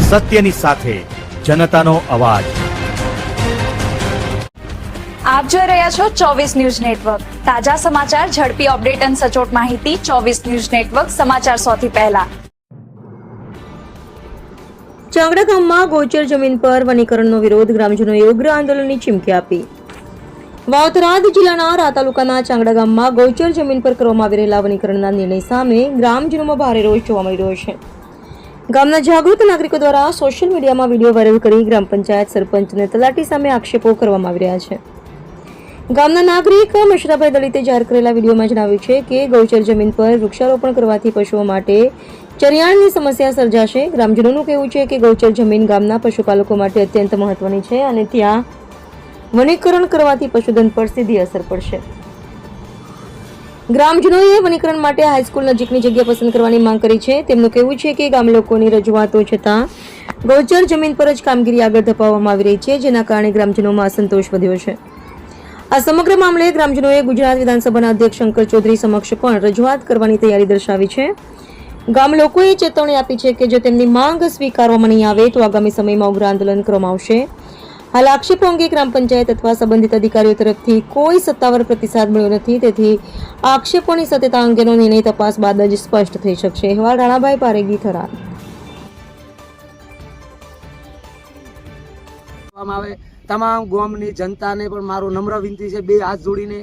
સત્યની સાથે જનતાનો અવાજ। આપ જોઈ રહ્યા છો 24 ન્યૂઝ નેટવર્ક। તાજા સમાચાર, ઝડપી અપડેટ અને સચોટ માહિતી 24 ન્યૂઝ નેટવર્ક સમાચાર સૌથી પહેલા। ચાંગડા ગામમાં ગૌચર જમીન પર વનીકરણનો વિરોધ, ગ્રામજનોએ ઉગ્ર આંદોલનની ચીમકી આપી। વાવથરાદ જિલ્લાના રા તાલુકાના ચાંગડા ગામમાં ગૌચર જમીન પર કરવામાં આવી રહેલા વનીકરણના નિર્ણય સામે ગ્રામજનોમાં ભારે રોષ જોવા મળી રહ્યો છે। ગામના જાગૃત નાગરિકો દ્વારા સોશિયલ મીડિયામાં વિડીયો વાયરલ કરી ગ્રામ પંચાયત, સરપંચ અને તલાટી સામે આક્ષેપો કરવામાં આવી રહ્યા છે। ગામના નાગરિક મશરાભાઈ દલિતે જાહેર કરેલા વિડીયોમાં જણાવ્યું છે કે ગૌચર જમીન પર વૃક્ષારોપણ કરવાથી પશુઓ માટે ચરિયાણની સમસ્યા સર્જાશે। ગ્રામજનોનું કહેવું છે કે ગૌચર જમીન ગામના પશુપાલકો માટે અત્યંત મહત્વની છે અને ત્યાં વનીકરણ કરવાથી પશુધન પર સીધી અસર પડશે। ગ્રામજનોએ વનીકરણ માટે હાઈસ્કૂલ નજીકની જગ્યા પસંદ કરવાની માંગ કરી છે। તેમનું કહેવું છે કે ગામ લોકોની રજૂઆતો છતાં ગૌચર જમીન પર જ કામગીરી આગળ ધપાવવામાં આવી રહી છે, જેના કારણે ગ્રામજનોમાં અસંતોષ વધ્યો છે। આ સમગ્ર મામલે ગ્રામજનોએ ગુજરાત વિધાનસભાના અધ્યક્ષ શંકર ચૌધરી સમક્ષ પણ રજૂઆત કરવાની તૈયારી દર્શાવી છે। ગામ લોકોએ ચેતવણી આપી છે કે જો તેમની માંગ સ્વીકારવામાં નહીં આવે તો આગામી સમયમાં ઉગ્ર આંદોલન કરવામાં આવશે। હાલ આક્ષેપો અંગે ગ્રામ પંચાયત અથવા સંબંધિત અધિકારીઓ તરફથી કોઈ સત્તાવાર પ્રતિસાદ મળ્યો નથી, તેથી આક્ષેપોની સત્યતા અંગેનો નિર્ણય તપાસ બાદ જ સ્પષ્ટ થઈ શકશે। અહેવાલ રાણાભાઈ પારેગી, થરાદ। તમામ ગામની જનતાને પણ મારો નમ્ર વિનંતી છે, બે હાથ જોડીને,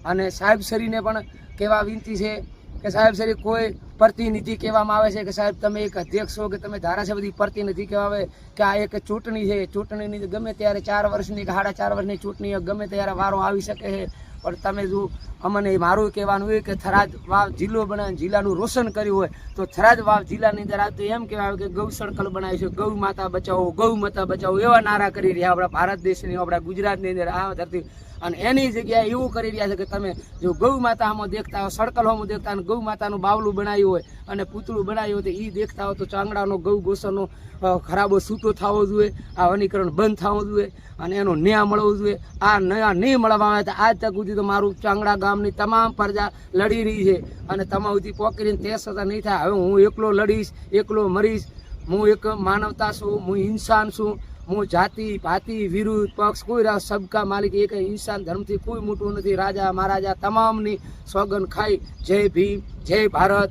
અને સાહેબ શ્રીને પણ કહેવા વિનંતી છે કે સાહેબ શ્રી કોઈ પ્રતિનિધિ કહેવામાં આવે છે કે સાહેબ તમે એક અધ્યક્ષ છો કે તમે ધારાસભ્યથી પ્રતિનિધિ કહેવા આવે કે આ એક ચૂંટણી છે, ચૂંટણીની ગમે ત્યારે 4 વર્ષની કે 4.5 વર્ષની ચૂંટણી ગમે ત્યારે વારો આવી શકે છે, પણ તમે જો અમને મારું કહેવાનું હોય કે થરાદ વાવ જિલ્લો બનાવીને જિલ્લાનું રોશન કર્યું હોય તો થરાદ વાવ જિલ્લાની અંદર આ તો એમ કહેવાય કે ગૌ સર્કલ બનાવ્યું છે, ગૌ માતા બચાવો, ગૌ માતા બચાવો એવા નારા કરી રહ્યા આપણા ભારત દેશની, આપણા ગુજરાતની અંદર આ ધરતી, અને એની જગ્યાએ એવું કરી રહ્યા છે કે તમે જો ગૌ માતા આમાં દેખતા હોય, સર્કલ આમાં દેખતા હોય, ગૌ માતાનું બાવલું બનાવ્યું હોય અને પૂતળું બનાવ્યું હોય તો એ દેખતા હોય તો ચાંગડાનો ગૌ ગોસરનો ખરાબો છૂટો થવો જોઈએ, આ વનીકરણ બંધ થવું જોઈએ અને એનો ન્યાય મળવો જોઈએ। આ ન્યાય નહીં મળવામાં આવે તો આજ તક સુધી તો મારું ચાંગડા ગામની તમામ પ્રજા લડી રહી છે અને તમામ સુધી પોકરીને તે છતાં નહીં થાય। હવે હું એકલો લડીશ, એકલો મરીશ। હું એક માનવતા છું, હું ઇન્સાન છું, હું જાતિ ભાતિ વિરુદ્ધ પક્ષ કોઈ સબકા માલિક, એક ઇન્સાન ધર્મથી કોઈ મોટું નથી। રાજા મહારાજા તમામની સોગન ખાઈ જય ભીમ, જય ભારત।